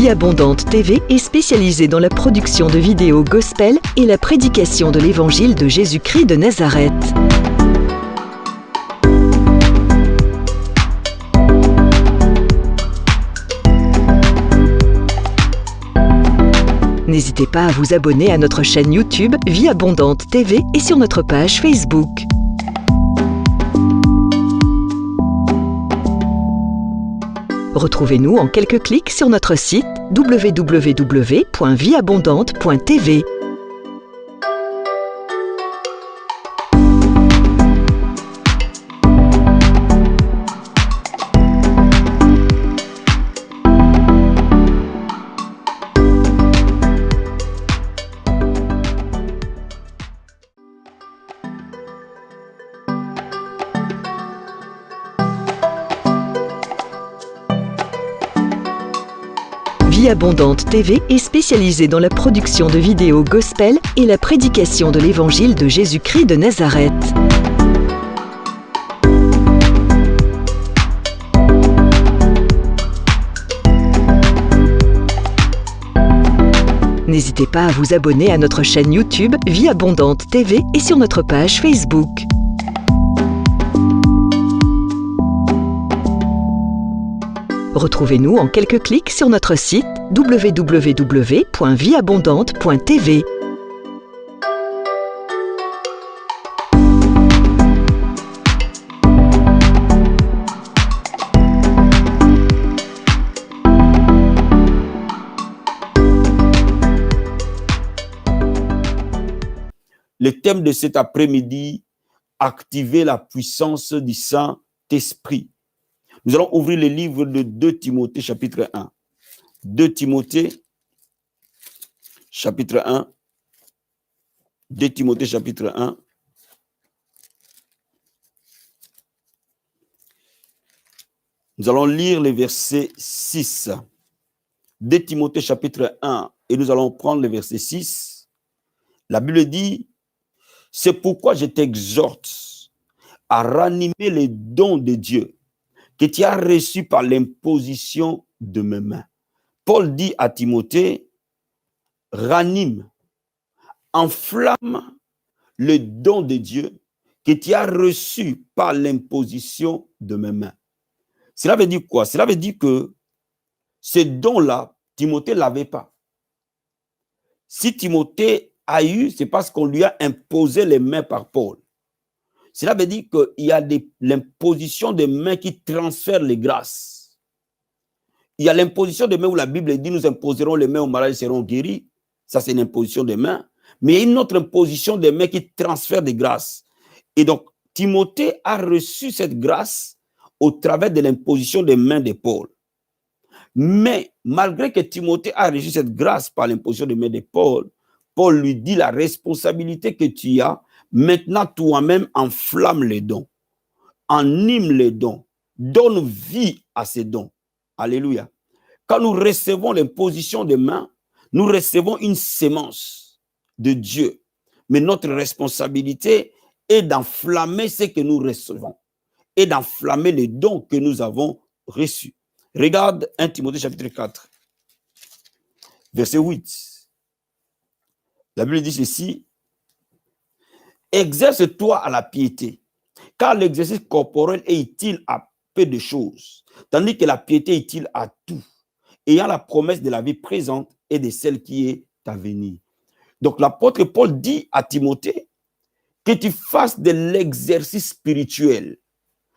Vie Abondante TV est spécialisée dans la production de vidéos gospel et la prédication de l'évangile de Jésus-Christ de Nazareth. N'hésitez pas à vous abonner à notre chaîne YouTube Vie Abondante TV et sur notre page Facebook. Retrouvez-nous en quelques clics sur notre site www.vieabondante.tv. Vie Abondante TV est spécialisée dans la production de vidéos gospel et la prédication de l'évangile de Jésus-Christ de Nazareth. N'hésitez pas à vous abonner à notre chaîne YouTube Vie Abondante TV et sur notre page Facebook. Retrouvez-nous en quelques clics sur notre site www.vieabondante.tv. Le thème de cet après-midi, activer la puissance du Saint-Esprit. Nous allons ouvrir le livre de 2 Timothée, chapitre 1. 2 Timothée, chapitre 1. 2 Timothée, chapitre 1. Nous allons lire le verset 6. 2 Timothée, chapitre 1. Et nous allons prendre le verset 6. La Bible dit, « C'est pourquoi je t'exhorte à ranimer les dons de Dieu que tu as reçu par l'imposition de mes mains. » Paul dit à Timothée, ranime, enflamme le don de Dieu que tu as reçu par l'imposition de mes mains. Cela veut dire quoi? Cela veut dire que ce don-là, Timothée ne l'avait pas. Si Timothée a eu, c'est parce qu'on lui a imposé les mains par Paul. Cela veut dire qu'il y a l'imposition des mains qui transfère les grâces. Il y a l'imposition des mains où la Bible dit nous imposerons les mains aux malades, ils seront guéris. Ça, c'est une imposition des mains. Mais il y a une autre imposition des mains qui transfère des grâces. Et donc, Timothée a reçu cette grâce au travers de l'imposition des mains de Paul. Mais malgré que Timothée a reçu cette grâce par l'imposition des mains de Paul, Paul lui dit la responsabilité que tu as. Maintenant, toi-même, enflamme les dons, anime les dons, donne vie à ces dons. Alléluia. Quand nous recevons l'imposition des mains, nous recevons une sémence de Dieu. Mais notre responsabilité est d'enflammer ce que nous recevons et d'enflammer les dons que nous avons reçus. Regarde 1 Timothée chapitre 4, verset 8. La Bible dit ceci. Exerce-toi à la piété, car l'exercice corporel est utile à peu de choses, tandis que la piété est utile à tout, ayant la promesse de la vie présente et de celle qui est à venir. Donc l'apôtre Paul dit à Timothée que tu fasses de l'exercice spirituel.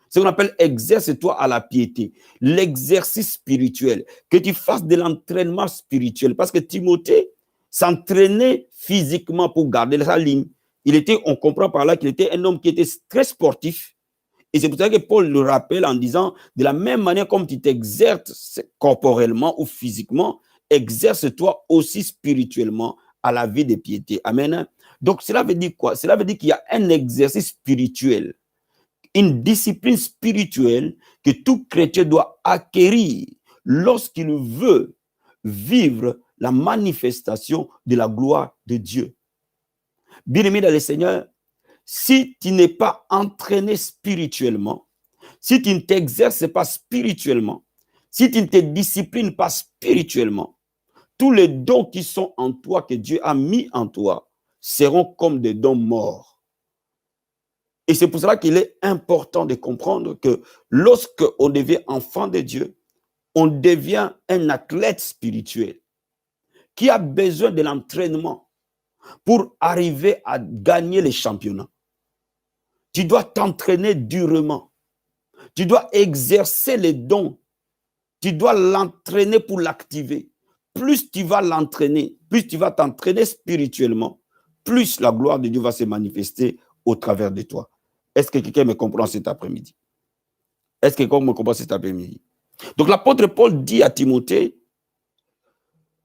Ce qu'on appelle exerce-toi à la piété, l'exercice spirituel, que tu fasses de l'entraînement spirituel, parce que Timothée s'entraînait physiquement pour garder sa ligne. On comprend par là qu'il était un homme qui était très sportif. Et c'est pour ça que Paul le rappelle en disant, de la même manière comme tu t'exerces corporellement ou physiquement, exerce-toi aussi spirituellement à la vie de piété. Amen. Donc cela veut dire quoi? Cela veut dire qu'il y a un exercice spirituel, une discipline spirituelle que tout chrétien doit acquérir lorsqu'il veut vivre la manifestation de la gloire de Dieu. Bien-aimé dans le Seigneur, si tu n'es pas entraîné spirituellement, si tu ne t'exerces pas spirituellement, si tu ne te disciplines pas spirituellement, tous les dons qui sont en toi, que Dieu a mis en toi, seront comme des dons morts. Et c'est pour cela qu'il est important de comprendre que lorsque on devient enfant de Dieu, on devient un athlète spirituel qui a besoin de l'entraînement pour arriver à gagner les championnats. Tu dois t'entraîner durement. Tu dois exercer les dons. Tu dois l'entraîner pour l'activer. Plus tu vas l'entraîner, plus tu vas t'entraîner spirituellement, plus la gloire de Dieu va se manifester au travers de toi. Est-ce que quelqu'un me comprend cet après-midi? Est-ce que quelqu'un me comprend cet après-midi? Donc l'apôtre Paul dit à Timothée,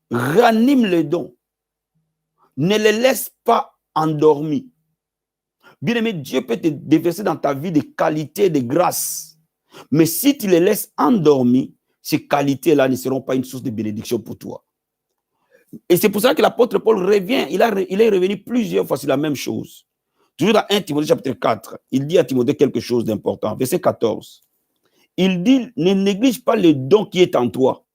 ranime les dons. Ne les laisse pas endormis. Bien-aimé, Dieu peut te déverser dans ta vie des qualités, des grâces. Mais si tu les laisses endormis, ces qualités-là ne seront pas une source de bénédiction pour toi. Et c'est pour ça que l'apôtre Paul revient. Il est revenu plusieurs fois sur la même chose. Toujours dans 1 Timothée chapitre 4, il dit à Timothée quelque chose d'important. Verset 14. Il dit, ne néglige pas le don qui est en toi,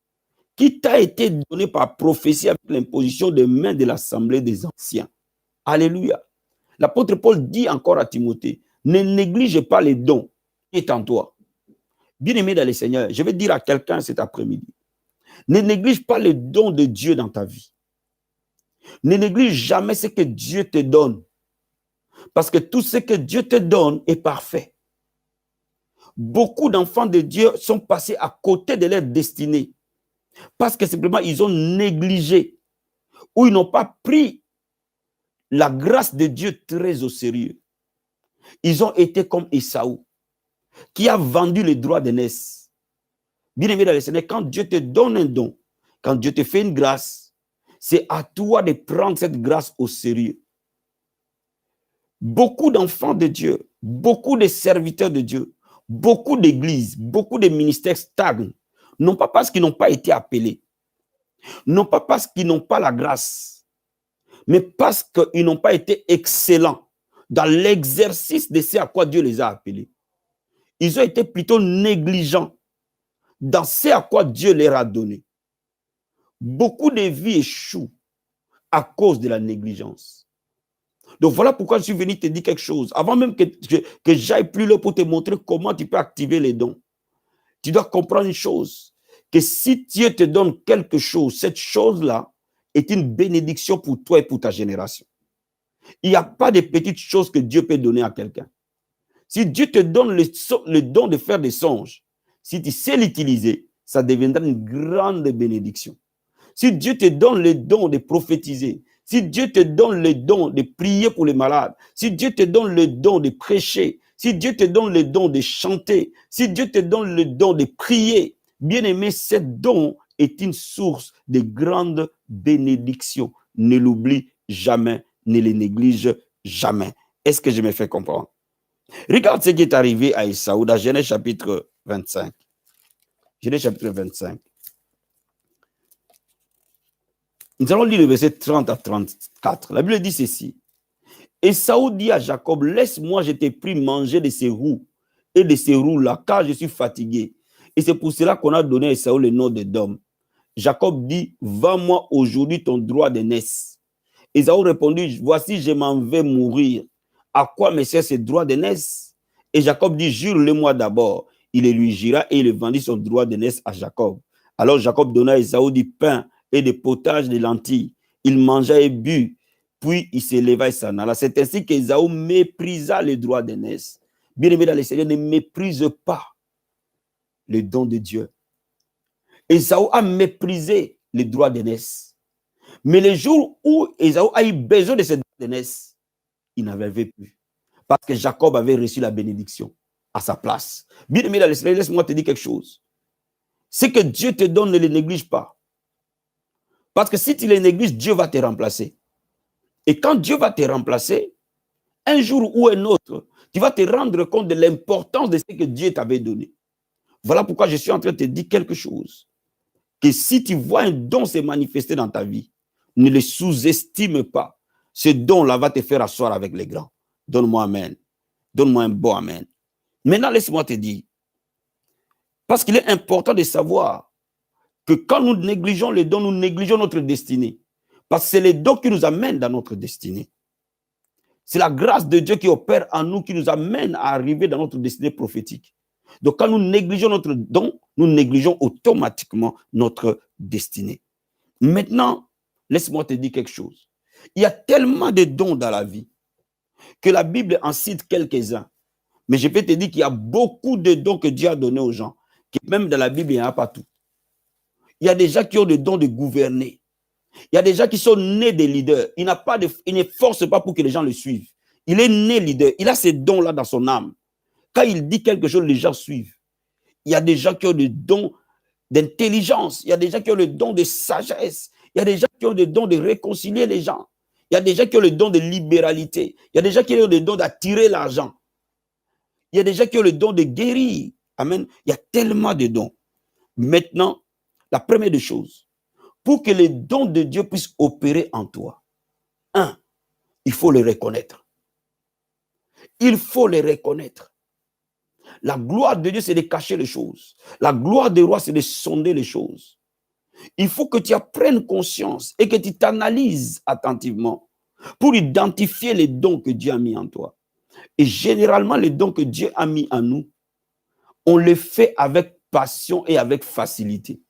qui t'a été donné par prophétie avec l'imposition des mains de l'assemblée des anciens. Alléluia. L'apôtre Paul dit encore à Timothée, ne néglige pas les dons qui est en toi. Bien-aimé dans le Seigneur, je vais dire à quelqu'un cet après-midi, ne néglige pas les dons de Dieu dans ta vie. Ne néglige jamais ce que Dieu te donne. Parce que tout ce que Dieu te donne est parfait. Beaucoup d'enfants de Dieu sont passés à côté de leur destinée. Parce que simplement, ils ont négligé. Ou ils n'ont pas pris la grâce de Dieu très au sérieux. Ils ont été comme Ésaü, qui a vendu les droits d'aînesse. Bien aimé dans le Seigneur, quand Dieu te donne un don, quand Dieu te fait une grâce, c'est à toi de prendre cette grâce au sérieux. Beaucoup d'enfants de Dieu, beaucoup de serviteurs de Dieu, beaucoup d'églises, beaucoup de ministères stagnent, non pas parce qu'ils n'ont pas été appelés, non pas parce qu'ils n'ont pas la grâce, mais parce qu'ils n'ont pas été excellents dans l'exercice de ce à quoi Dieu les a appelés. Ils ont été plutôt négligents dans ce à quoi Dieu leur a donné. Beaucoup de vies échouent à cause de la négligence. Donc voilà pourquoi je suis venu te dire quelque chose. Avant même que j'aille plus loin pour te montrer comment tu peux activer les dons, tu dois comprendre une chose, que si Dieu te donne quelque chose, cette chose-là est une bénédiction pour toi et pour ta génération. Il n'y a pas de petites choses que Dieu peut donner à quelqu'un. Si Dieu te donne le don de faire des songes, si tu sais l'utiliser, ça deviendra une grande bénédiction. Si Dieu te donne le don de prophétiser, si Dieu te donne le don de prier pour les malades, si Dieu te donne le don de prêcher, si Dieu te donne le don de chanter, si Dieu te donne le don de prier, bien aimé, ce don est une source de grande bénédiction. Ne l'oublie jamais, ne le néglige jamais. Est-ce que je me fais comprendre? Regarde ce qui est arrivé à Ésaü dans Genèse chapitre 25. Genèse chapitre 25. Nous allons lire le verset 30 à 34. La Bible dit ceci. Ésaü dit à Jacob, laisse-moi, je t'ai pris manger de ces roues et de ces roues-là, car je suis fatigué. Et c'est pour cela qu'on a donné à Ésaü le nom d'Édom. Jacob dit, vends-moi aujourd'hui ton droit d'aînesse. Ésaü répondit, voici, je m'en vais mourir. À quoi me sert ce droit d'aînesse? Et Jacob dit, jure-le-moi d'abord. Il le lui jura et il vendit son droit d'aînesse à Jacob. Alors Jacob donna à Ésaü du pain et des potages de lentilles. Il mangea et but, puis il s'éleva et s'en alla. C'est ainsi qu'Ésaü méprisa les droits d'aînesse. Bien aimé dans le Seigneur, ne méprise pas le don de Dieu. Ésaü a méprisé les droits d'aînesse. Mais le jour où Ésaü a eu besoin de ces droits d'aînesse, il n'avait plus. Parce que Jacob avait reçu la bénédiction à sa place. Bien aimé dans le Seigneur, laisse-moi te dire quelque chose. Ce que Dieu te donne, ne le néglige pas. Parce que si tu les négliges, Dieu va te remplacer. Et quand Dieu va te remplacer, un jour ou un autre, tu vas te rendre compte de l'importance de ce que Dieu t'avait donné. Voilà pourquoi je suis en train de te dire quelque chose. Que si tu vois un don se manifester dans ta vie, ne le sous-estime pas. Ce don-là va te faire asseoir avec les grands. Donne-moi amen. Donne-moi un bon amen. Maintenant, laisse-moi te dire, parce qu'il est important de savoir que quand nous négligeons les dons, nous négligeons notre destinée. Parce que c'est les dons qui nous amènent dans notre destinée. C'est la grâce de Dieu qui opère en nous, qui nous amène à arriver dans notre destinée prophétique. Donc, quand nous négligeons notre don, nous négligeons automatiquement notre destinée. Maintenant, laisse-moi te dire quelque chose. Il y a tellement de dons dans la vie que la Bible en cite quelques-uns. Mais je peux te dire qu'il y a beaucoup de dons que Dieu a donnés aux gens, que même dans la Bible, il n'y en a pas tout. Il y a des gens qui ont le don de gouverner. Il y a des gens qui sont nés des leaders. Il ne force pas pour que les gens le suivent. Il est né leader. Il a ces dons-là dans son âme. Quand il dit quelque chose, les gens suivent. Il y a des gens qui ont le don d'intelligence. Il y a des gens qui ont le don de sagesse. Il y a des gens qui ont le don de réconcilier les gens. Il y a des gens qui ont le don de libéralité. Il y a des gens qui ont le don d'attirer l'argent. Il y a des gens qui ont le don de guérir. Amen. Il y a tellement de dons. Maintenant, la première des choses, pour que les dons de Dieu puissent opérer en toi, il faut les reconnaître. Il faut les reconnaître. La gloire de Dieu, c'est de cacher les choses. La gloire des rois, c'est de sonder les choses. Il faut que tu apprennes conscience et que tu t'analyses attentivement pour identifier les dons que Dieu a mis en toi. Et généralement, les dons que Dieu a mis en nous, on les fait avec passion et avec facilité.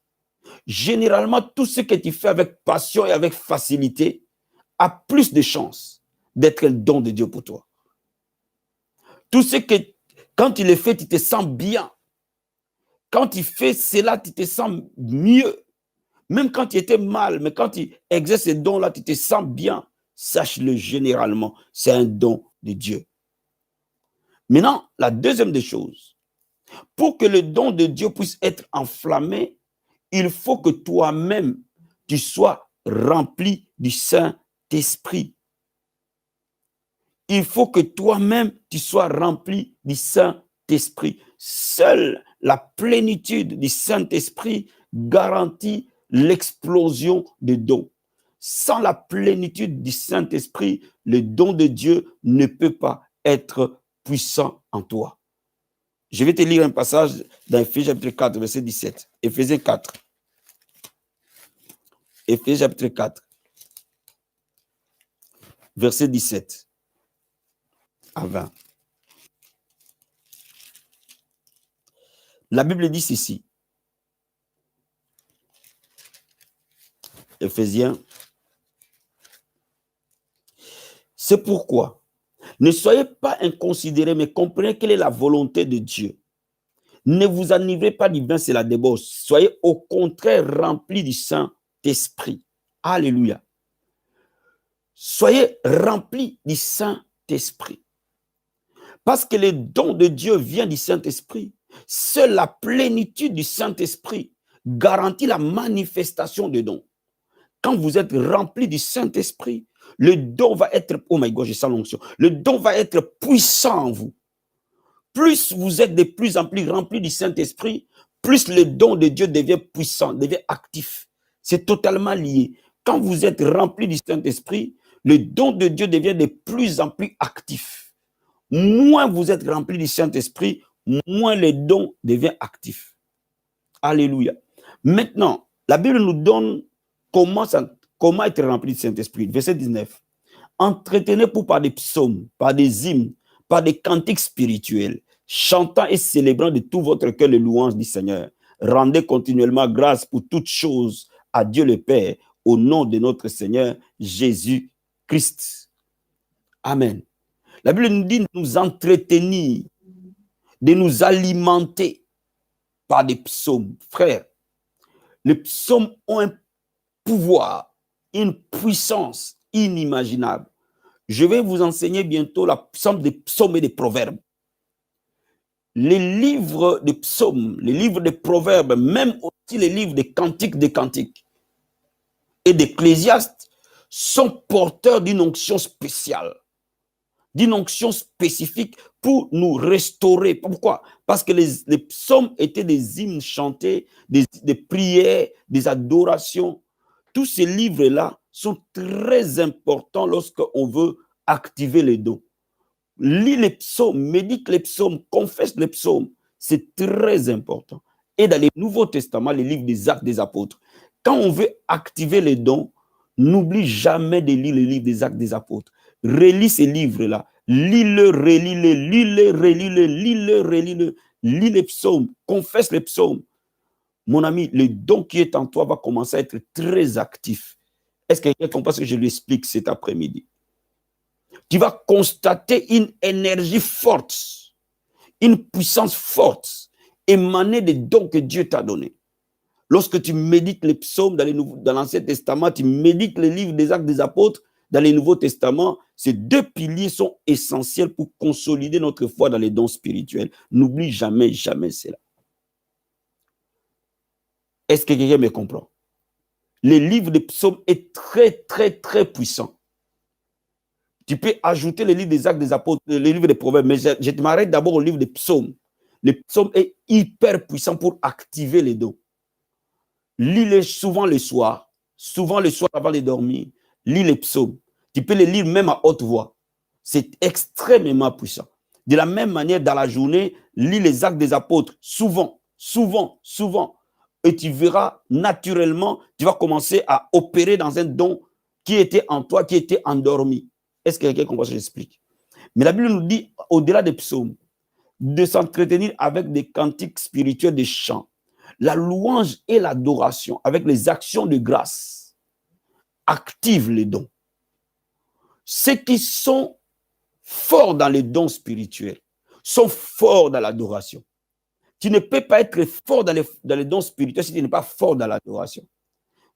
Généralement, tout ce que tu fais avec passion et avec facilité a plus de chances d'être le don de Dieu pour toi. Tout ce que, quand tu le fais, tu te sens bien. Quand tu fais cela, tu te sens mieux. Même quand tu étais mal, mais quand tu exerces ce don-là, tu te sens bien. Sache-le généralement, c'est un don de Dieu. Maintenant, la deuxième des choses, pour que le don de Dieu puisse être enflammé, il faut que toi-même, tu sois rempli du Saint-Esprit. Il faut que toi-même, tu sois rempli du Saint-Esprit. Seule la plénitude du Saint-Esprit garantit l'explosion des dons. Sans la plénitude du Saint-Esprit, le don de Dieu ne peut pas être puissant en toi. Je vais te lire un passage dans Éphésiens chapitre 4, verset 17. Éphésiens 4. Éphésiens chapitre 4, verset 17 à 20. La Bible dit ceci. Éphésiens. C'est pourquoi, ne soyez pas inconsidérés, mais comprenez quelle est la volonté de Dieu. Ne vous enivrez pas du vin, c'est la débauche. Soyez au contraire remplis du Saint-Esprit. Alléluia. Soyez remplis du Saint-Esprit. Parce que le don de Dieu vient du Saint-Esprit. Seule la plénitude du Saint-Esprit garantit la manifestation des dons. Quand vous êtes rempli du Saint-Esprit, le don va être, oh my God, j'ai ça l'onction, le don va être puissant en vous. Plus vous êtes de plus en plus rempli du Saint-Esprit, plus le don de Dieu devient puissant, devient actif. C'est totalement lié. Quand vous êtes rempli du Saint-Esprit, le don de Dieu devient de plus en plus actif. Moins vous êtes rempli du Saint-Esprit, moins le don devient actif. Alléluia. Maintenant, la Bible nous donne comment être rempli du Saint-Esprit. Verset 19. Entretenez-vous par des psaumes, par des hymnes, par des cantiques spirituels, chantant et célébrant de tout votre cœur les louanges du Seigneur. Rendez continuellement grâce pour toutes choses à Dieu le Père, au nom de notre Seigneur Jésus-Christ. Amen. La Bible nous dit de nous entretenir, de nous alimenter par des psaumes. Frères, les psaumes ont un pouvoir, une puissance inimaginable. Je vais vous enseigner bientôt la puissance des psaumes et des proverbes. Les livres de psaumes, les livres de proverbes, même aussi les livres de cantiques et d'Ecclésiaste sont porteurs d'une onction spéciale, d'une onction spécifique pour nous restaurer. Pourquoi? Parce que les psaumes étaient des hymnes chantés, des prières, des adorations. Tous ces livres-là sont très importants lorsqu'on veut activer les dons. Lis les psaumes, médite les psaumes, confesse les psaumes. C'est très important. et dans les Nouveaux Testaments, les livres des Actes des Apôtres. Quand on veut activer les dons, n'oublie jamais de lire les livres des Actes des Apôtres. Relis ces livres-là. Lis-le, relis-le, lis-le, relis-le, lis-le, relis-le. Lis les psaumes, confesse les psaumes. Mon ami, le don qui est en toi va commencer à être très actif. Est-ce que quelqu'un comprend ce que je lui explique cet après-midi? Tu vas constater une énergie forte, une puissance forte, émanée des dons que Dieu t'a donnés. Lorsque tu médites les psaumes dans l'Ancien Testament, tu médites les livres des Actes des Apôtres dans les Nouveaux Testaments, ces deux piliers sont essentiels pour consolider notre foi dans les dons spirituels. N'oublie jamais, jamais cela. Est-ce que quelqu'un me comprend? Le livre des psaumes est très, très, très puissant. Tu peux ajouter les livres des Actes des Apôtres, les livres des Proverbes, mais je m'arrête d'abord au livre des psaumes. Le psaume est hyper puissant pour activer les dons. Lis-les souvent le soir avant de dormir. Lis les psaumes. Tu peux les lire même à haute voix. C'est extrêmement puissant. De la même manière, dans la journée, lis les Actes des Apôtres souvent. Et tu verras naturellement, tu vas commencer à opérer dans un don qui était en toi, qui était endormi. Est-ce que quelqu'un comprend ce que j'explique? Mais la Bible nous dit, au-delà des psaumes, de s'entretenir avec des cantiques spirituels, des chants, la louange et l'adoration avec les actions de grâce activent les dons. Ceux qui sont forts dans les dons spirituels sont forts dans l'adoration. Tu ne peux pas être fort dans les dons spirituels si tu n'es pas fort dans l'adoration.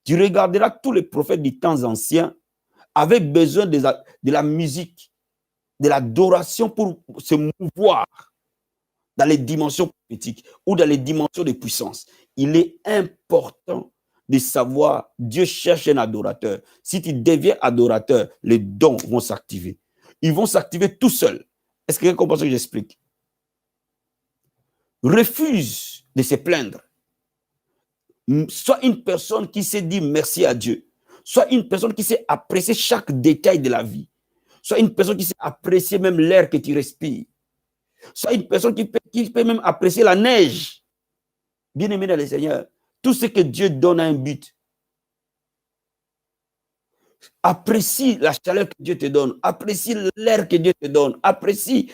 Tu regarderas tous les prophètes des temps anciens avaient besoin de la musique, de l'adoration pour se mouvoir dans les dimensions prophétiques ou dans les dimensions de puissance. Il est important de savoir, Dieu cherche un adorateur. Si tu deviens adorateur, les dons vont s'activer. Ils vont s'activer tout seuls. Est-ce que vous comprenez ce que j'explique? Refuse de se plaindre. Sois une personne qui sait dire merci à Dieu. Sois une personne qui sait apprécier chaque détail de la vie. Sois une personne qui sait apprécier même l'air que tu respires. Sois une personne qui peut même apprécier la neige. Bien-aimé dans le Seigneur, tout ce que Dieu donne a un but. Apprécie la chaleur que Dieu te donne. Apprécie l'air que Dieu te donne. Apprécie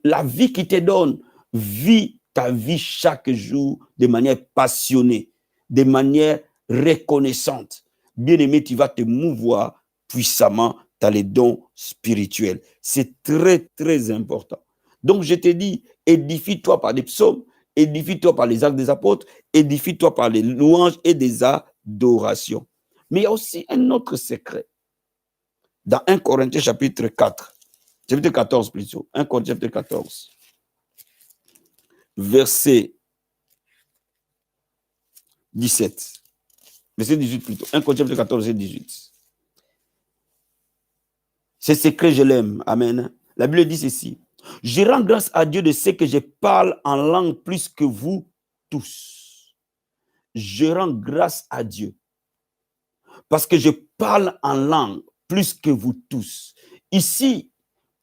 la vie qu'il te donne. Vis ta vie chaque jour de manière passionnée, de manière reconnaissante. Bien-aimé, tu vas te mouvoir puissamment dans les dons spirituels. C'est très, très important. Donc, je te dis, édifie-toi par des psaumes, édifie-toi par les Actes des Apôtres, édifie-toi par les louanges et des adorations. Mais il y a aussi un autre secret. Dans 1 Corinthiens chapitre 4, chapitre 14 plutôt, 1 Corinthiens chapitre 14, verset 17. Verset 18 plutôt. 1 Corinthiens chapitre 14, verset 18. Ce secret, je l'aime. Amen. La Bible dit ceci. Je rends grâce à Dieu de ce que je parle en langue plus que vous tous. Je rends grâce à Dieu parce que je parle en langue plus que vous tous. Ici,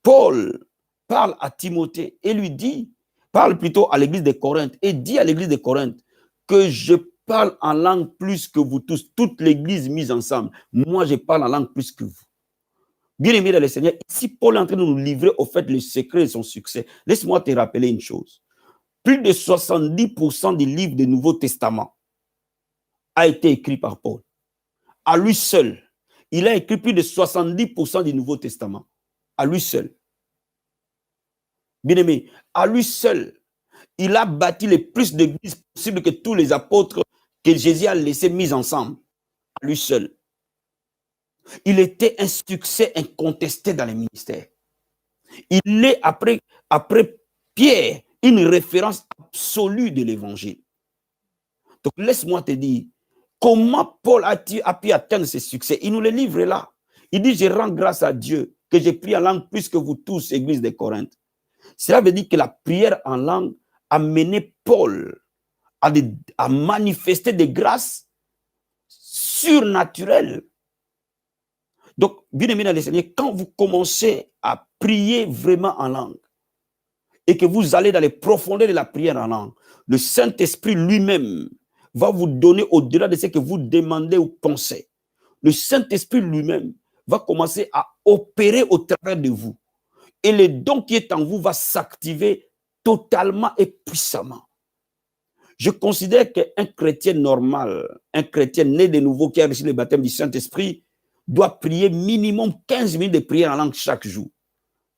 Paul parle à Timothée et lui dit, parle plutôt à l'église de Corinthe et dit à l'église de Corinthe que je parle en langue plus que vous tous, toute l'église mise ensemble. Moi, je parle en langue plus que vous. Bien-aimé dans le Seigneur, ici, Paul est en train de nous livrer au fait le secret de son succès. Laisse-moi te rappeler une chose. Plus de 70% des livres du Nouveau Testament a été écrit par Paul. À lui seul, il a écrit plus de 70% du Nouveau Testament. À lui seul. Bien-aimé, à lui seul, il a bâti le plus d'églises possibles que tous les apôtres que Jésus a laissés mis ensemble. À lui seul. Il était un succès incontesté dans les ministères. Il est, après Pierre, une référence absolue de l'évangile. Donc, laisse-moi te dire, comment Paul a pu atteindre ce succès? Il nous le livre là. Il dit, je rends grâce à Dieu que j'ai pris en langue plus que vous tous, église de Corinthe. Cela veut dire que la prière en langue a mené Paul à manifester des grâces surnaturelles. Donc, bien aimé dans le Seigneur, quand vous commencez à prier vraiment en langue, et que vous allez dans les profondeurs de la prière en langue, le Saint-Esprit lui-même va vous donner au-delà de ce que vous demandez ou pensez. Le Saint-Esprit lui-même va commencer à opérer au travers de vous. Et le don qui est en vous va s'activer totalement et puissamment. Je considère qu'un chrétien normal, un chrétien né de nouveau qui a reçu le baptême du Saint-Esprit, doit prier minimum 15 minutes de prière en langue chaque jour.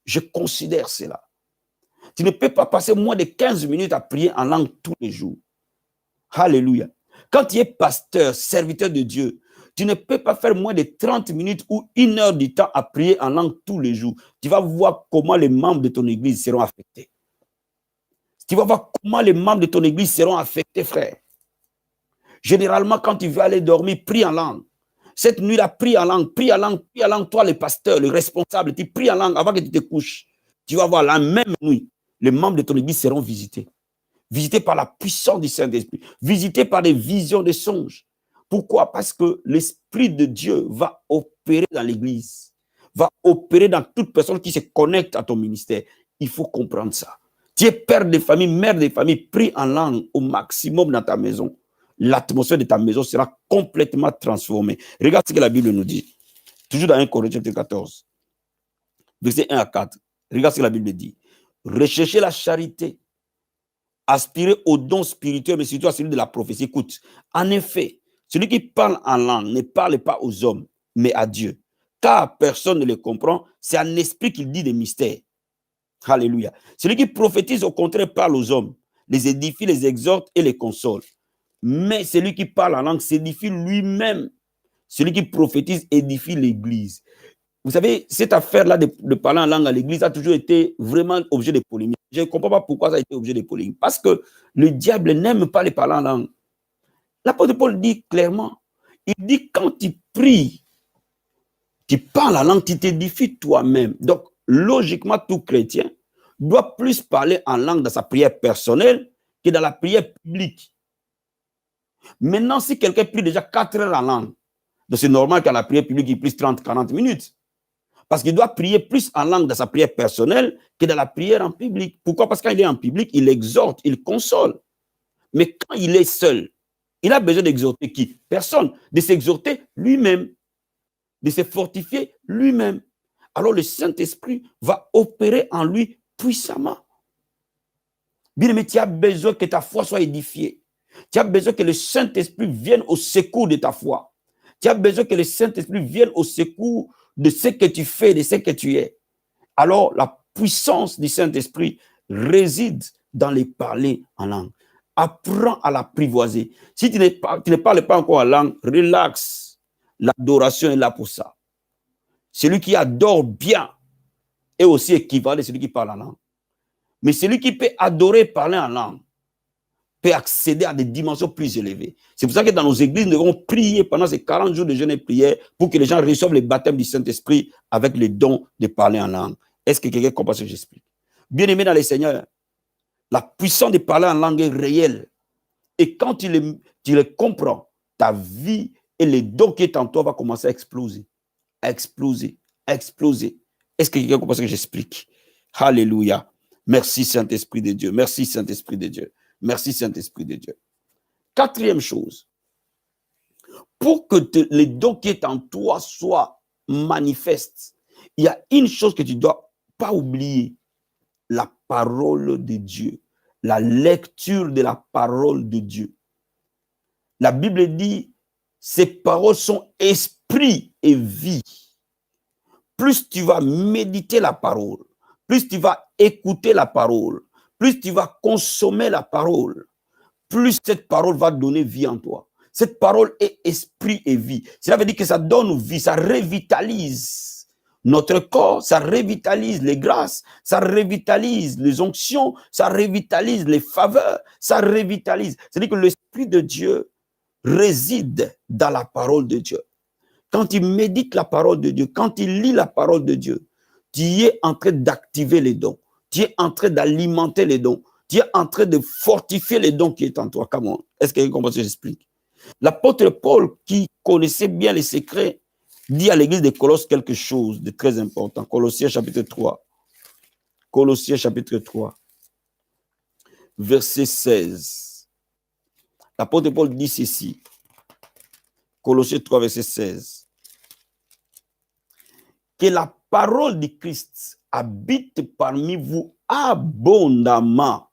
Je considère cela. Tu ne peux pas passer moins de 15 minutes à prier en langue tous les jours. Alléluia. Quand tu es pasteur, serviteur de Dieu, tu ne peux pas faire moins de 30 minutes ou 1 heure du temps à prier en langue tous les jours. Tu vas voir comment les membres de ton église seront affectés. Tu vas voir comment les membres de ton église seront affectés, frère. Généralement, quand tu veux aller dormir, prie en langue. Cette nuit-là, prie en langue, prie en langue, prie en langue. Toi, le pasteur, le responsable, tu pries en langue avant que tu te couches. Tu vas voir la même nuit, les membres de ton église seront visités. Visités par la puissance du Saint-Esprit. Visités par des visions, des songes. Pourquoi? Parce que l'Esprit de Dieu va opérer dans l'église. Va opérer dans toute personne qui se connecte à ton ministère. Il faut comprendre ça. Tu es père de famille, mère de famille, prie en langue au maximum dans ta maison. L'atmosphère de ta maison sera complètement transformée. Regarde ce que la Bible nous dit. Toujours dans 1 Corinthiens 14, versets 1 à 4. Regarde ce que la Bible dit. Recherchez la charité, aspirez au don spirituel, mais surtout à celui de la prophétie. Écoute, en effet, celui qui parle en langue ne parle pas aux hommes, mais à Dieu. Car personne ne le comprend, c'est un esprit qui dit des mystères. Alléluia. Celui qui prophétise, au contraire, parle aux hommes, les édifie, les exhorte et les console. Mais celui qui parle en langue s'édifie lui-même. Celui qui prophétise édifie l'église. Vous savez, cette affaire-là de parler en langue à l'église a toujours été vraiment objet de polémique. Je ne comprends pas pourquoi ça a été objet de polémique. Parce que le diable n'aime pas les parler en langue. L'apôtre Paul dit clairement, il dit quand tu pries, tu parles en langue, tu t'édifies toi-même. Donc, logiquement, tout chrétien doit plus parler en langue dans sa prière personnelle que dans la prière publique. Maintenant, si quelqu'un prie déjà 4 heures en langue, c'est normal qu'à la prière publique, il prie 30-40 minutes. Parce qu'il doit prier plus en langue dans sa prière personnelle que dans la prière en public. Pourquoi? Parce que quand il est en public, il exhorte, il console. Mais quand il est seul, il a besoin d'exhorter qui? Personne. De s'exhorter lui-même, de se fortifier lui-même. Alors le Saint-Esprit va opérer en lui puissamment. Bien-aimé, tu as besoin que ta foi soit édifiée. Tu as besoin que le Saint-Esprit vienne au secours de ta foi. Tu as besoin que le Saint-Esprit vienne au secours de ce que tu fais, de ce que tu es. Alors, la puissance du Saint-Esprit réside dans les parler en langue. Apprends à l'apprivoiser. Si tu ne parles pas encore en langue, relax. L'adoration est là pour ça. Celui qui adore bien est aussi équivalent à celui qui parle en langue. Mais celui qui peut adorer parler en langue peut accéder à des dimensions plus élevées. C'est pour ça que dans nos églises, nous devons prier pendant ces 40 jours de jeûne et prière pour que les gens reçoivent le baptême du Saint-Esprit avec le don de parler en langue. Est-ce que quelqu'un comprend ce que j'explique? Bien-aimé dans les Seigneurs, la puissance de parler en langue est réelle. Et quand tu le comprends, ta vie et le don qui est en toi va commencer à exploser. À exploser. À exploser. Est-ce que quelqu'un comprend ce que j'explique? Alléluia. Merci Saint-Esprit de Dieu. Merci Saint-Esprit de Dieu. Merci Saint-Esprit de Dieu. Quatrième chose, pour que le don qui est en toi soit manifeste, il y a une chose que tu ne dois pas oublier, la parole de Dieu, la lecture de la parole de Dieu. La Bible dit, ces paroles sont esprit et vie. Plus tu vas méditer la parole, plus tu vas écouter la parole, plus tu vas consommer la parole, plus cette parole va donner vie en toi. Cette parole est esprit et vie. Cela veut dire que ça donne vie, ça revitalise notre corps, ça revitalise les grâces, ça revitalise les onctions, ça revitalise les faveurs, ça revitalise. C'est-à-dire que l'Esprit de Dieu réside dans la parole de Dieu. Quand tu médites la parole de Dieu, quand tu lis la parole de Dieu, tu es en train d'activer les dons. Tu es en train d'alimenter les dons. Tu es en train de fortifier les dons qui est en toi. Comment? Est-ce que vous comprenez ce que j'explique? L'apôtre Paul, qui connaissait bien les secrets, dit à l'église de Colosse quelque chose de très important. Colossiens chapitre 3. Colossiens chapitre 3. verset 16. L'apôtre Paul dit ceci. Colossiens 3, verset 16. Que la parole du Christ habite parmi vous abondamment.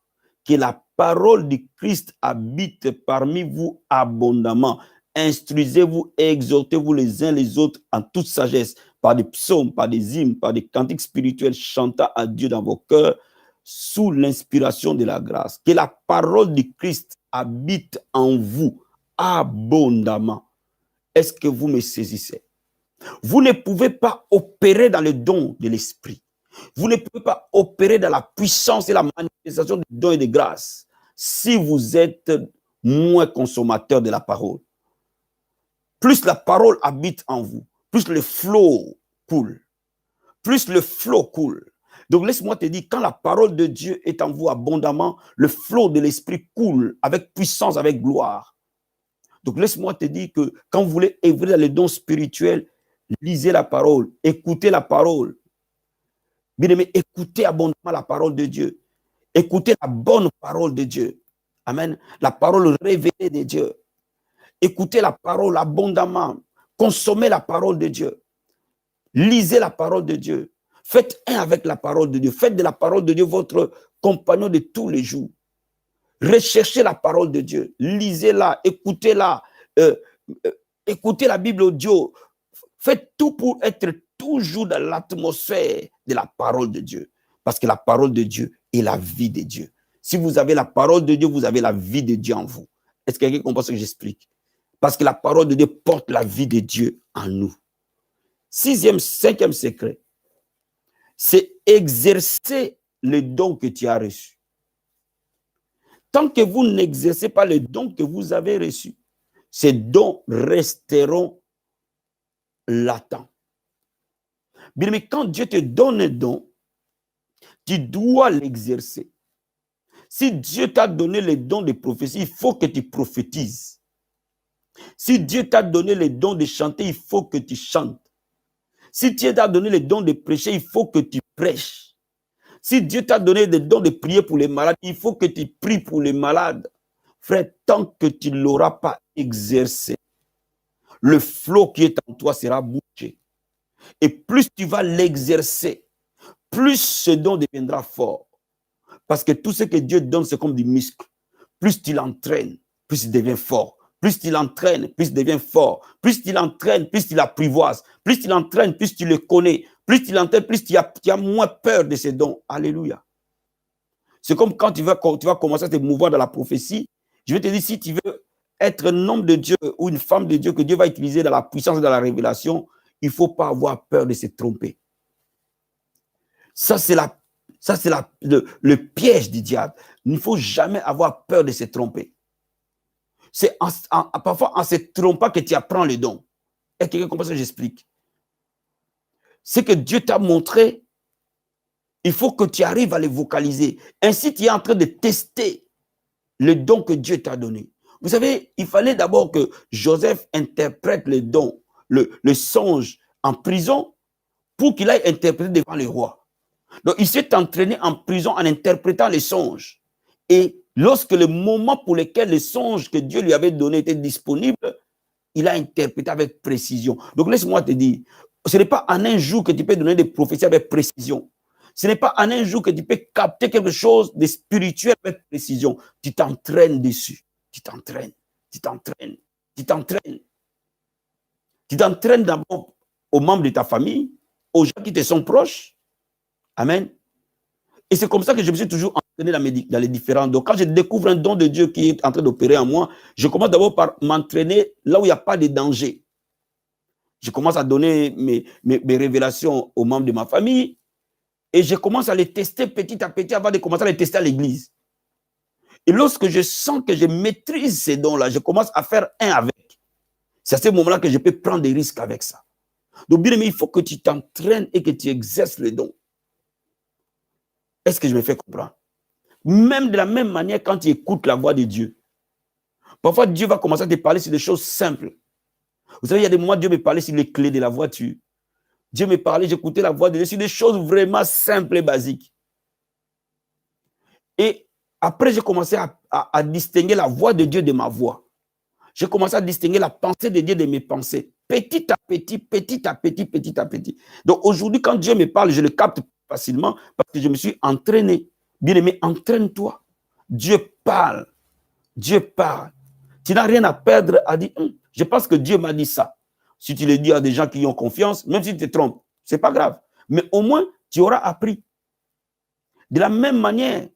Que la parole du Christ habite parmi vous abondamment. Instruisez-vous et exhortez-vous les uns les autres en toute sagesse, par des psaumes, par des hymnes, par des cantiques spirituels, chantant à Dieu dans vos cœurs, sous l'inspiration de la grâce. Que la parole du Christ habite en vous abondamment. Est-ce que vous me saisissez? Vous ne pouvez pas opérer dans le don de l'esprit. Vous ne pouvez pas opérer dans la puissance et la manifestation des dons et des grâces si vous êtes moins consommateur de la parole. Plus la parole habite en vous, plus le flot coule. Plus le flot coule. Donc laisse-moi te dire, quand la parole de Dieu est en vous abondamment, le flot de l'esprit coule avec puissance, avec gloire. Donc laisse-moi te dire que quand vous voulez œuvrer dans les dons spirituels, lisez la parole, écoutez la parole. Bien aimé, écoutez abondamment la parole de Dieu. Écoutez la bonne parole de Dieu. Amen. La parole révélée de Dieu. Écoutez la parole abondamment. Consommez la parole de Dieu. Lisez la parole de Dieu. Faites un avec la parole de Dieu. Faites de la parole de Dieu votre compagnon de tous les jours. Recherchez la parole de Dieu. Lisez-la, écoutez-la. Écoutez la Bible audio. Faites tout pour être toujours dans l'atmosphère de la parole de Dieu. Parce que la parole de Dieu est la vie de Dieu. Si vous avez la parole de Dieu, vous avez la vie de Dieu en vous. Est-ce que quelqu'un comprend ce que j'explique? Parce que la parole de Dieu porte la vie de Dieu en nous. Cinquième secret, c'est exercer le don que tu as reçu. Tant que vous n'exercez pas le don que vous avez reçu, ces dons resteront latents. Bien, mais quand Dieu te donne un don, tu dois l'exercer. Si Dieu t'a donné le don de prophétie, il faut que tu prophétises. Si Dieu t'a donné le don de chanter, il faut que tu chantes. Si Dieu t'a donné le don de prêcher, il faut que tu prêches. Si Dieu t'a donné le don de prier pour les malades, il faut que tu pries pour les malades. Frère, tant que tu ne l'auras pas exercé, le flot qui est en toi sera bouché. Et plus tu vas l'exercer, plus ce don deviendra fort. Parce que tout ce que Dieu donne, c'est comme du muscle. Plus tu l'entraînes, plus il devient fort. Plus tu l'entraînes, plus il devient fort. Plus tu l'entraînes, plus tu l'apprivoises. Plus tu l'entraînes, plus tu le connais. Plus tu l'entraînes, plus tu as moins peur de ces dons. Alléluia. C'est comme quand tu vas commencer à te mouvoir dans la prophétie. Je vais te dire, si tu veux être un homme de Dieu ou une femme de Dieu que Dieu va utiliser dans la puissance et dans la révélation, il ne faut pas avoir peur de se tromper. Ça, c'est le piège du diable. Il ne faut jamais avoir peur de se tromper. C'est parfois en se trompant que tu apprends le don. Est-ce que quelqu'un comprend ce que j'explique? C'est que Dieu t'a montré, il faut que tu arrives à le vocaliser. Ainsi, tu es en train de tester le don que Dieu t'a donné. Vous savez, il fallait d'abord que Joseph interprète le don, le songe en prison pour qu'il aille interpréter devant le roi. Donc, il s'est entraîné en prison en interprétant les songes. Et lorsque le moment pour lequel le songe que Dieu lui avait donné était disponible, il a interprété avec précision. Donc, laisse-moi te dire, ce n'est pas en un jour que tu peux donner des prophéties avec précision. Ce n'est pas en un jour que tu peux capter quelque chose de spirituel avec précision. Tu t'entraînes dessus. Tu t'entraînes. Tu t'entraînes. Tu t'entraînes. Tu t'entraînes d'abord aux membres de ta famille, aux gens qui te sont proches. Amen. Et c'est comme ça que je me suis toujours entraîné dans les différents dons. Quand je découvre un don de Dieu qui est en train d'opérer en moi, je commence d'abord par m'entraîner là où il n'y a pas de danger. Je commence à donner mes révélations aux membres de ma famille et je commence à les tester petit à petit avant de commencer à les tester à l'église. Et lorsque je sens que je maîtrise ces dons-là, je commence à faire un avec. C'est à ce moment-là que je peux prendre des risques avec ça. Donc, bien aimé, il faut que tu t'entraînes et que tu exerces le don. Est-ce que je me fais comprendre? Même de la même manière, quand tu écoutes la voix de Dieu, parfois Dieu va commencer à te parler sur des choses simples. Vous savez, il y a des moments, Dieu me parlait sur les clés de la voiture. Dieu me parlait, j'écoutais la voix de Dieu sur des choses vraiment simples et basiques. Et Après, j'ai commencé à distinguer la voix de Dieu de ma voix. J'ai commencé à distinguer la pensée de Dieu de mes pensées. Petit à petit, petit à petit, petit à petit. Donc aujourd'hui, quand Dieu me parle, je le capte facilement parce que je me suis entraîné. Bien-aimé, entraîne-toi. Dieu parle. Dieu parle. Tu n'as rien à perdre à dire, je pense que Dieu m'a dit ça. Si tu le dis à des gens qui ont confiance, même si tu te trompes, ce n'est pas grave. Mais au moins, tu auras appris. De la même manière,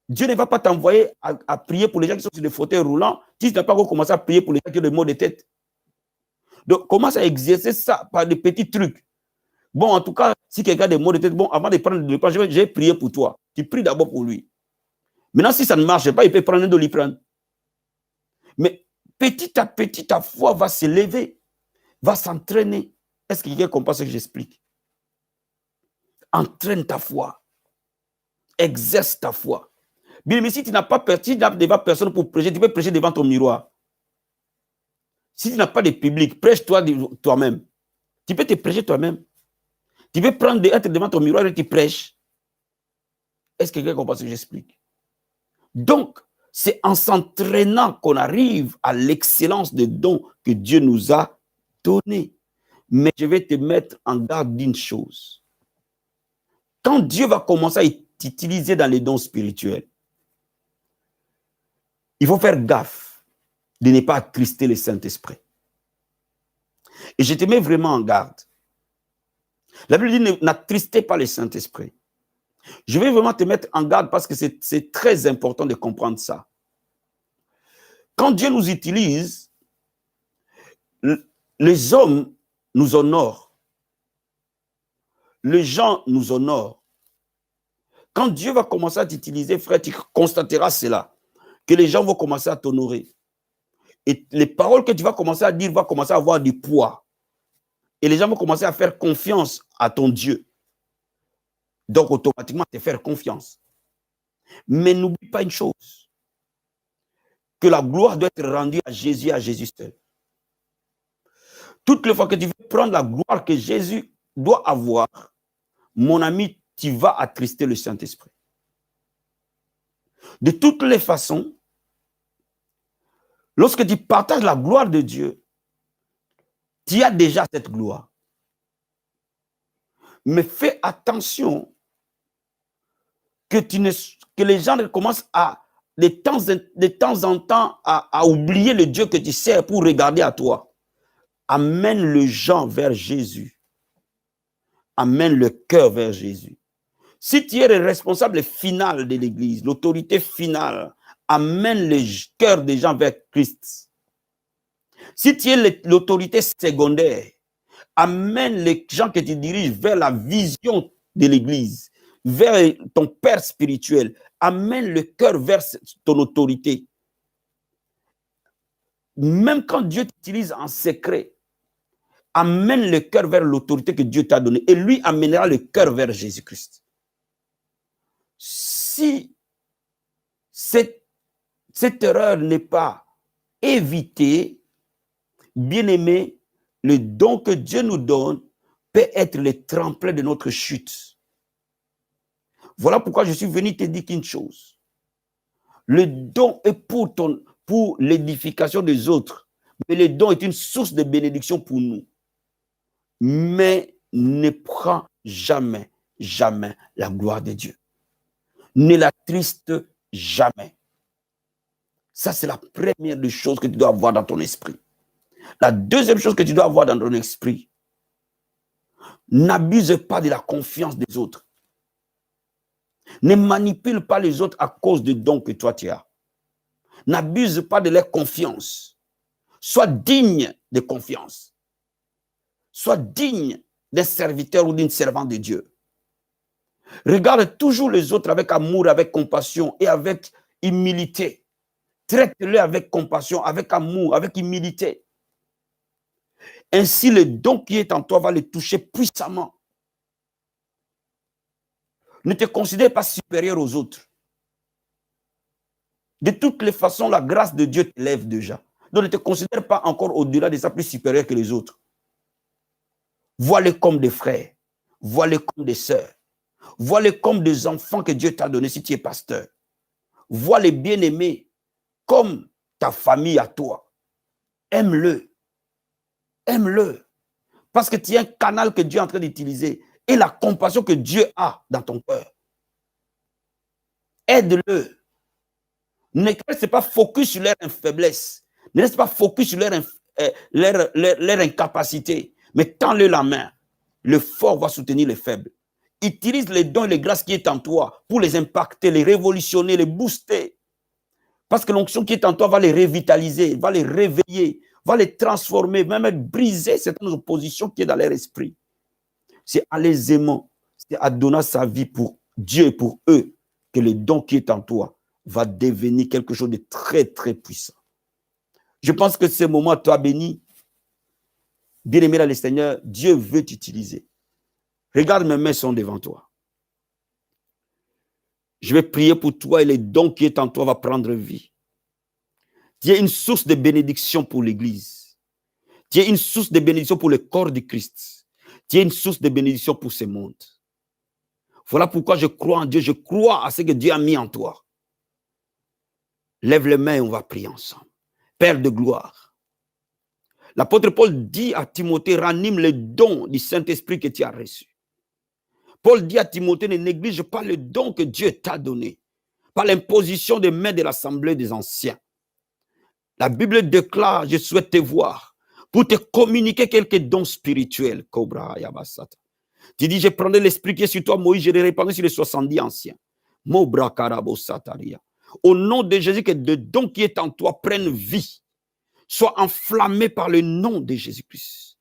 Dieu ne va pas t'envoyer à prier pour les gens qui sont sur des fauteuils roulants si tu n'as pas encore commencé à prier pour les gens qui ont des maux de tête. Donc, commence à exercer ça par des petits trucs. Bon, en tout cas, si quelqu'un a des maux de tête, bon, avant de prendre le je vais prier pour toi. Tu pries d'abord pour lui. Maintenant, si ça ne marche pas, il peut prendre un de l'iprane. Mais petit à petit, ta foi va s'élever, va s'entraîner. Est-ce que quelqu'un comprend ce que j'explique? Entraîne ta foi. Exerce ta foi. Bien, mais si tu n'as pas devant personne pour prêcher, tu peux prêcher devant ton miroir. Si tu n'as pas de public, prêche-toi toi-même. Tu peux te prêcher toi-même. Tu peux être devant ton miroir et tu prêches. Est-ce que quelqu'un comprend ce que j'explique? Donc, c'est en s'entraînant qu'on arrive à l'excellence des dons que Dieu nous a donnés. Mais je vais te mettre en garde d'une chose. Quand Dieu va commencer à t'utiliser dans les dons spirituels, il faut faire gaffe de ne pas attrister le Saint-Esprit. Et je te mets vraiment en garde. La Bible dit, n'attristez pas le Saint-Esprit. Je vais vraiment te mettre en garde parce que c'est très important de comprendre ça. Quand Dieu nous utilise, les hommes nous honorent. Les gens nous honorent. Quand Dieu va commencer à t'utiliser, frère, tu constateras cela, que les gens vont commencer à t'honorer. Et les paroles que tu vas commencer à dire vont commencer à avoir du poids. Et les gens vont commencer à faire confiance à ton Dieu. Donc, automatiquement, te faire confiance. Mais n'oublie pas une chose, que la gloire doit être rendue à Jésus seul. Toutes les fois que tu veux prendre la gloire que Jésus doit avoir, mon ami, tu vas attrister le Saint-Esprit. De toutes les façons, lorsque tu partages la gloire de Dieu, tu as déjà cette gloire. Mais fais attention que les gens commencent de temps en temps à oublier le Dieu que tu sers pour regarder à toi. Amène les gens vers Jésus. Amène le cœur vers Jésus. Si tu es le responsable final de l'Église, l'autorité finale, amène le cœur des gens vers Christ. Si tu es l'autorité secondaire, amène les gens que tu diriges vers la vision de l'Église, vers ton père spirituel. Amène le cœur vers ton autorité. Même quand Dieu t'utilise en secret, amène le cœur vers l'autorité que Dieu t'a donnée et lui amènera le cœur vers Jésus-Christ. Si cette erreur n'est pas évitée, bien-aimé, le don que Dieu nous donne peut être le tremplin de notre chute. Voilà pourquoi je suis venu te dire qu'une chose. Le don est pour l'édification des autres, mais le don est une source de bénédiction pour nous. Mais ne prends jamais, jamais la gloire de Dieu. Ne l'attriste jamais. Ça, c'est la première des choses que tu dois avoir dans ton esprit. La deuxième chose que tu dois avoir dans ton esprit, n'abuse pas de la confiance des autres. Ne manipule pas les autres à cause des dons que toi tu as. N'abuse pas de leur confiance. Sois digne de confiance. Sois digne d'un serviteur ou d'une servante de Dieu. Regarde toujours les autres avec amour, avec compassion et avec humilité. Traite-les avec compassion, avec amour, avec humilité. Ainsi, le don qui est en toi va les toucher puissamment. Ne te considère pas supérieur aux autres. De toutes les façons, la grâce de Dieu t'élève déjà. Donc, ne te considère pas encore au-delà de ça plus supérieur que les autres. Vois-les comme des frères. Vois-les comme des sœurs. Vois-les comme des enfants que Dieu t'a donnés si tu es pasteur. vois les bien-aimés comme ta famille à toi. Aime-le. Aime-le. Parce que tu es un canal que Dieu est en train d'utiliser. Et la compassion que Dieu a dans ton cœur. Aide-le. Ne reste pas focus sur leur faiblesse. Ne reste pas focus sur leur incapacité. Mais tends-le la main. Le fort va soutenir les faibles. Utilise les dons et les grâces qui est en toi pour les impacter, les révolutionner, les booster. Parce que l'onction qui est en toi va les revitaliser, va les réveiller, va les transformer, même briser certaines oppositions qui est dans leur esprit. C'est à les aimant, c'est à donner sa vie pour Dieu et pour eux que le don qui est en toi va devenir quelque chose de très, très puissant. Je pense que ce moment, toi béni, bien-aimé dans le Seigneur, Dieu veut t'utiliser. Regarde, mes mains sont devant toi. Je vais prier pour toi et les dons qui est en toi va prendre vie. Tu es une source de bénédiction pour l'Église. Tu es une source de bénédiction pour le corps de Christ. Tu es une source de bénédiction pour ce monde. Voilà pourquoi je crois en Dieu. Je crois à ce que Dieu a mis en toi. Lève les mains et on va prier ensemble. Père de gloire. L'apôtre Paul dit à Timothée, ranime les dons du Saint-Esprit que tu as reçus. Paul dit à Timothée, ne néglige pas le don que Dieu t'a donné par l'imposition des mains de l'Assemblée des anciens. La Bible déclare, je souhaite te voir pour te communiquer quelques dons spirituels. Cobra Yabasata. Tu dis, je prendrai l'esprit qui est sur toi, Moïse, je le répandrai sur les 70 anciens. Mobra Karabo Sataria. Au nom de Jésus, que le don qui est en toi prenne vie, soit enflammé par le nom de Jésus-Christ.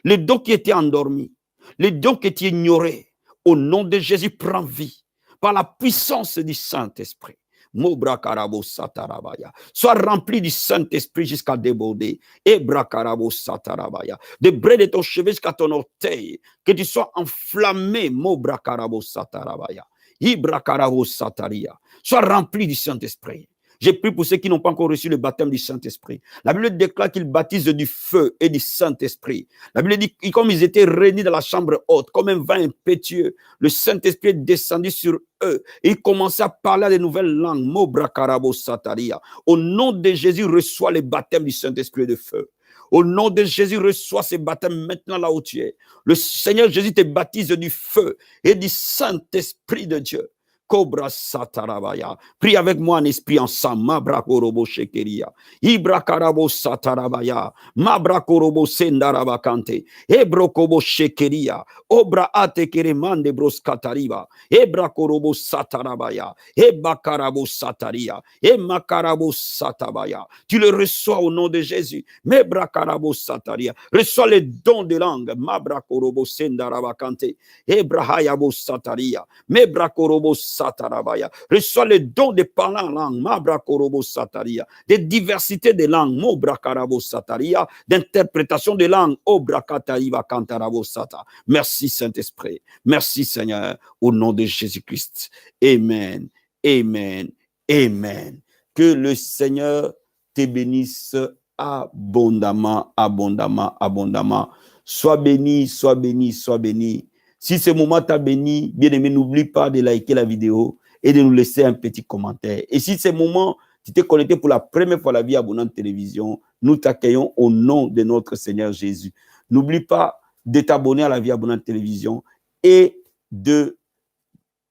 Le don qui était endormi, le don qui était ignoré, au nom de Jésus, prend vie par la puissance du Saint-Esprit. Mobra Karabo Satarabaya. Sois rempli du Saint-Esprit jusqu'à déborder. Ebra Karabo Satarabaya. De bras de ton cheveu jusqu'à ton orteil. Que tu sois enflammé. Mobra Karabo Satarabaya. Ibra Karabo Sataria. Sois rempli du Saint-Esprit. J'ai prié pour ceux qui n'ont pas encore reçu le baptême du Saint-Esprit. La Bible déclare qu'ils baptisent du feu et du Saint-Esprit. La Bible dit, comme ils étaient réunis dans la chambre haute, comme un vent impétueux, le Saint-Esprit est descendu sur eux. Et ils commençaient à parler des nouvelles langues. Mobra Karabo Sataria. Au nom de Jésus, reçois le baptême du Saint-Esprit et de feu. Au nom de Jésus, reçois ce baptême maintenant là où tu es. Le Seigneur Jésus te baptise du feu et du Saint-Esprit de Dieu. Cobra Satarabaya. Prie avec moi en esprit ensemble. Mabra Korobo Shekeria. Ibra Karabo Satarabaya. Mabra Korobo Sendarabakante. Ebro Kobo Shekeria. Obra Atekere Mande Bros Katariba. Ebra Korobo Satarabaya. Eba Karabo Sataria. Ema Karabo Satabaya. Tu le reçois au nom de Jésus. Mebra Karabo Sataria. Reçois les dons de langue. Mabra Korobo Sendarabakante. Ebra Hayabo Sataria. Mebra Korobo Satarabaya. Reçois le don de parler en langue, Mabra Korobo Sataria, de diversité de langues, Mobra Karabo Sataria, d'interprétation de langues, Obra Katariva Kantarabo Sata. Merci Saint-Esprit. Merci Seigneur, au nom de Jésus-Christ. Amen. Amen. Amen. Que le Seigneur te bénisse abondamment, abondamment, abondamment. Sois béni, sois béni, sois béni. Si ce moment t'a béni, bien-aimé, n'oublie pas de liker la vidéo et de nous laisser un petit commentaire. Et si ce moment, tu t'es connecté pour la première fois à la Vie Abondante Télévision, nous t'accueillons au nom de notre Seigneur Jésus. N'oublie pas de t'abonner à la Vie Abondante Télévision et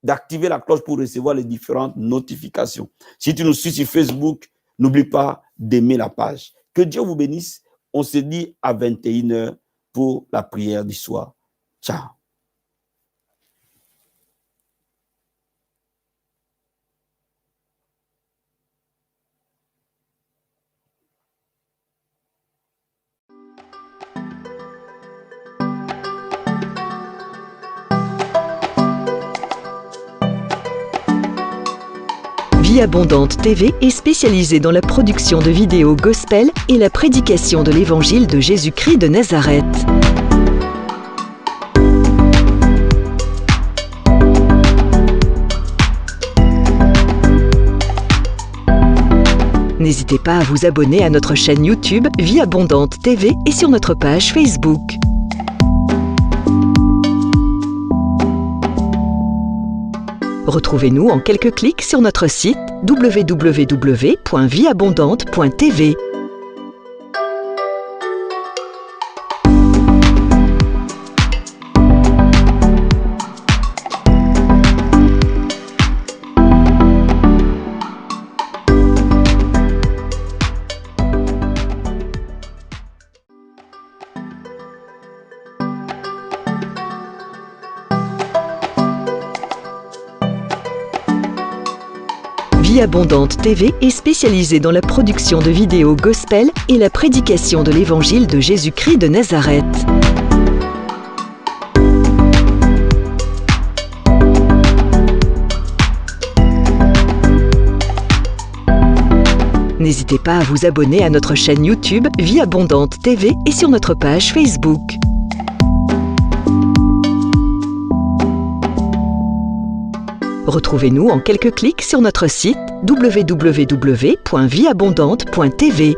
d'activer la cloche pour recevoir les différentes notifications. Si tu nous suis sur Facebook, n'oublie pas d'aimer la page. Que Dieu vous bénisse. On se dit à 21h pour la prière du soir. Ciao. Vie Abondante TV est spécialisée dans la production de vidéos gospel et la prédication de l'évangile de Jésus-Christ de Nazareth. N'hésitez pas à vous abonner à notre chaîne YouTube Vie Abondante TV et sur notre page Facebook. Retrouvez-nous en quelques clics sur notre site www.vieabondante.tv. Vie Abondante TV est spécialisée dans la production de vidéos gospel et la prédication de l'évangile de Jésus-Christ de Nazareth. N'hésitez pas à vous abonner à notre chaîne YouTube Vie Abondante TV et sur notre page Facebook. Retrouvez-nous en quelques clics sur notre site www.vieabondante.tv.